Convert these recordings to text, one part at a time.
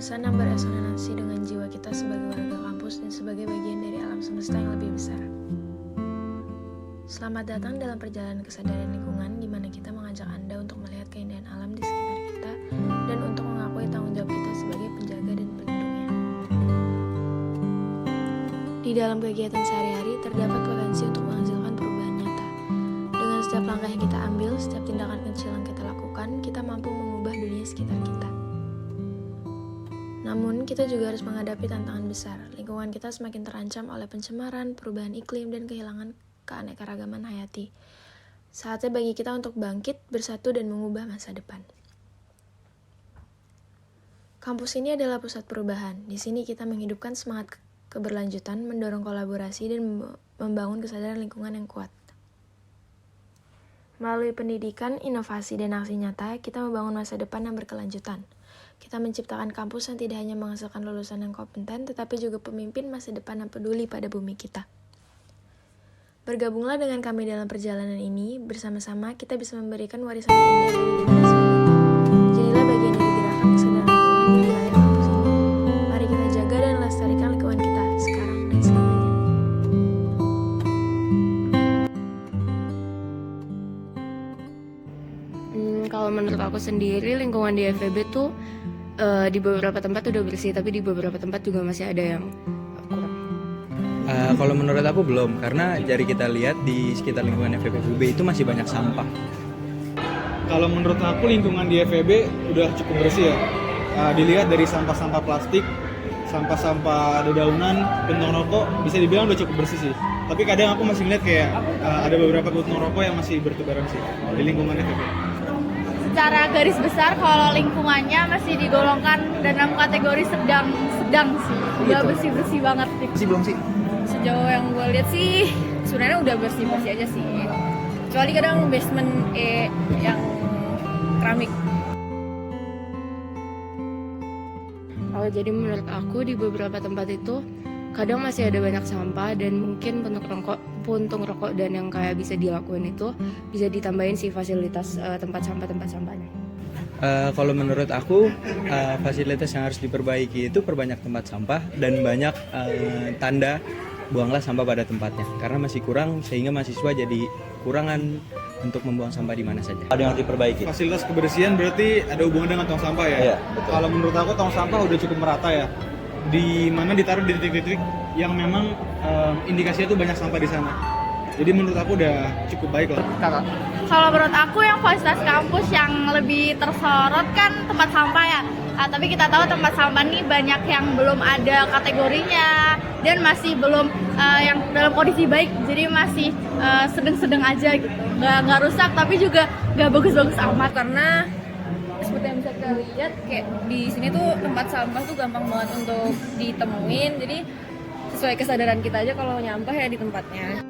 pesan yang beresonansi dengan jiwa kita sebagai warga kampus dan sebagai bagian dari alam semesta yang lebih besar. Selamat datang dalam perjalanan kesadaran lingkungan di mana kita mengajak Anda untuk melihat keindahan alam di sekitar kita dan untuk mengakui tanggung jawab kita sebagai penjaga dan pelindungnya. Di dalam kegiatan sehari-hari terdapat potensi untuk menghasilkan perubahan nyata. Dengan setiap langkah yang kita ambil, setiap tindakan kecil yang kita lakukan, kita mampu mengubah dunia sekitar kita. Namun, kita juga harus menghadapi tantangan besar. Lingkungan kita semakin terancam oleh pencemaran, perubahan iklim, dan kehilangan keanekaragaman hayati. Saatnya bagi kita untuk bangkit, bersatu, dan mengubah masa depan. Kampus ini adalah pusat perubahan. Di sini kita menghidupkan semangat keberlanjutan, mendorong kolaborasi, dan membangun kesadaran lingkungan yang kuat. Melalui pendidikan, inovasi, dan aksi nyata, kita membangun masa depan yang berkelanjutan. Kita menciptakan kampus yang tidak hanya menghasilkan lulusan yang kompeten, tetapi juga pemimpin masa depan yang peduli pada bumi kita. Bergabunglah dengan kami dalam perjalanan ini, bersama-sama kita bisa memberikan warisan yang indah bagi generasi mendatang. Jadilah bagian dari gerakan kesadaran lingkungan di wilayah kampus ini. Mari kita jaga dan lestarikan lingkungan kita, sekarang dan selamanya. Kalau menurut aku sendiri, lingkungan di FEB tuh di beberapa tempat udah bersih, tapi di beberapa tempat juga masih ada yang kurang. Kalau menurut aku belum, karena dari kita lihat di sekitar lingkungan FEB itu masih banyak sampah. Kalau menurut aku lingkungan di FEB udah cukup bersih ya. Dilihat dari sampah-sampah plastik, sampah-sampah dedaunan, puntung rokok, bisa dibilang udah cukup bersih sih. Tapi kadang aku masih lihat kayak ada beberapa puntung rokok yang masih bertebaran sih di lingkungan FEB. Secara garis besar kalau lingkungannya masih digolongkan dalam kategori sedang sih, udah bersih banget. Masih belum sih? Sejauh yang gue lihat sih sebenarnya udah bersih aja sih, kecuali kadang basement yang keramik. Jadi menurut aku di beberapa tempat itu kadang masih ada banyak sampah, dan mungkin puntung rokok dan yang kayak bisa dilakuin itu bisa ditambahin sih fasilitas tempat sampahnya. Kalau menurut aku fasilitas yang harus diperbaiki itu perbanyak tempat sampah dan banyak tanda buanglah sampah pada tempatnya, karena masih kurang sehingga mahasiswa jadi kurangan untuk membuang sampah di mana saja. Ada yang harus diperbaiki. Fasilitas kebersihan berarti ada hubungan dengan tong sampah ya? Iya, betul. Kalau menurut aku tong sampah udah cukup merata ya, di mana ditaruh di titik-titik yang memang indikasinya tuh banyak sampah di sana. Jadi menurut aku udah cukup baik lah. Kalau menurut aku yang fasilitas kampus yang lebih tersorot kan tempat sampah ya. Tapi kita tahu tempat sampah nih banyak yang belum ada kategorinya dan masih belum yang dalam kondisi baik. Jadi masih sedang-sedang aja gitu. Nggak rusak tapi juga nggak bagus-bagus amat. Karena seperti yang bisa kita lihat, kayak di sini tuh tempat sampah tuh gampang banget untuk ditemuin. Jadi sesuai kesadaran kita aja kalau nyampah ya di tempatnya.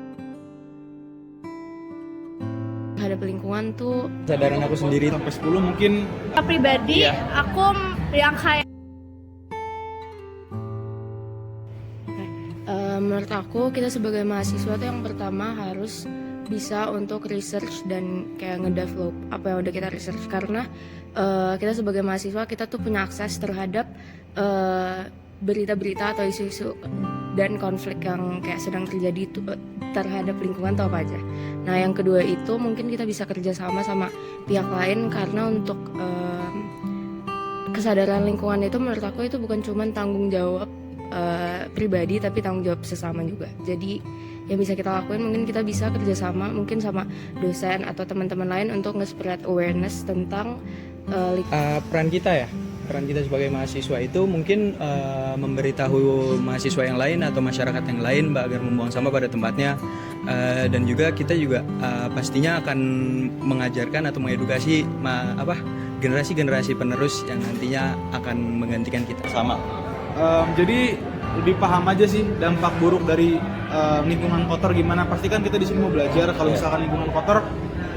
Terhadap lingkungan tuh Kesadaran aku sendiri Sampai 10 mungkin. Pribadi aku yang kayak menurut aku kita sebagai mahasiswa tuh yang pertama harus bisa untuk research dan kayak ngedevelop apa yang udah kita research, karena kita sebagai mahasiswa kita tuh punya akses terhadap berita-berita atau isu-isu dan konflik yang kayak sedang terjadi itu terhadap lingkungan atau apa aja. Nah yang kedua itu mungkin kita bisa kerjasama sama pihak lain, karena untuk kesadaran lingkungan itu menurut aku itu bukan cuma tanggung jawab pribadi, tapi tanggung jawab sesama juga. Jadi yang bisa kita lakuin mungkin kita bisa kerjasama mungkin sama dosen atau teman-teman lain untuk nge-spread awareness tentang peran kita sebagai mahasiswa itu mungkin memberitahu mahasiswa yang lain atau masyarakat yang lain agar membuang sampah pada tempatnya, dan juga kita juga pastinya akan mengajarkan atau mengedukasi generasi-generasi penerus yang nantinya akan menggantikan kita. Jadi lebih paham aja sih dampak buruk dari lingkungan kotor gimana. Pasti kan kita di sini mau belajar kalau misalkan lingkungan kotor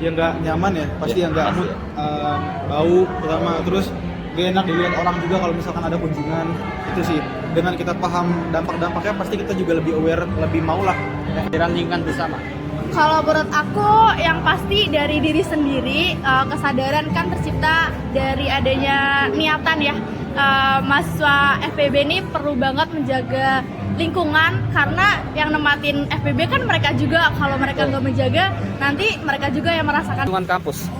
ya nggak nyaman ya, pasti ya nggak mood, bau terutama, terus gak enak dilihat orang juga kalau misalkan ada kunjungan. Itu sih, dengan kita paham dampak-dampaknya pasti kita juga lebih aware, lebih mau lah kesadaran lingkungan bersama. Kalau menurut aku yang pasti dari diri sendiri, kesadaran kan tercipta dari adanya niatan ya. Mahasiswa FPB ini perlu banget menjaga lingkungan karena yang nematin FPB kan mereka juga. Kalau mereka nggak menjaga, nanti mereka juga yang merasakan. Lingkungan kampus.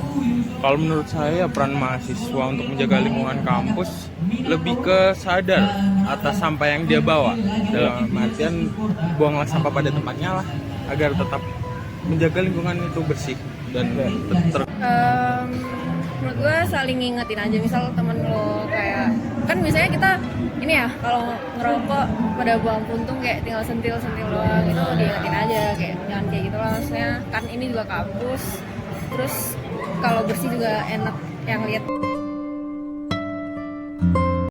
Kalau menurut saya peran mahasiswa untuk menjaga lingkungan kampus lebih ke sadar atas sampah yang dia bawa. Dalam artian buanglah sampah pada tempatnya lah agar tetap menjaga lingkungan itu bersih dan menurut gue saling ngingetin aja. Misal temen lo kayak kan biasanya kita ini ya kalau ngerokok pada buang puntung kayak tinggal sentil doang, itu diingetin aja kayak jangan kayak gitu lah. Maksudnya kan ini juga kampus, terus kalau bersih juga enak yang lihat.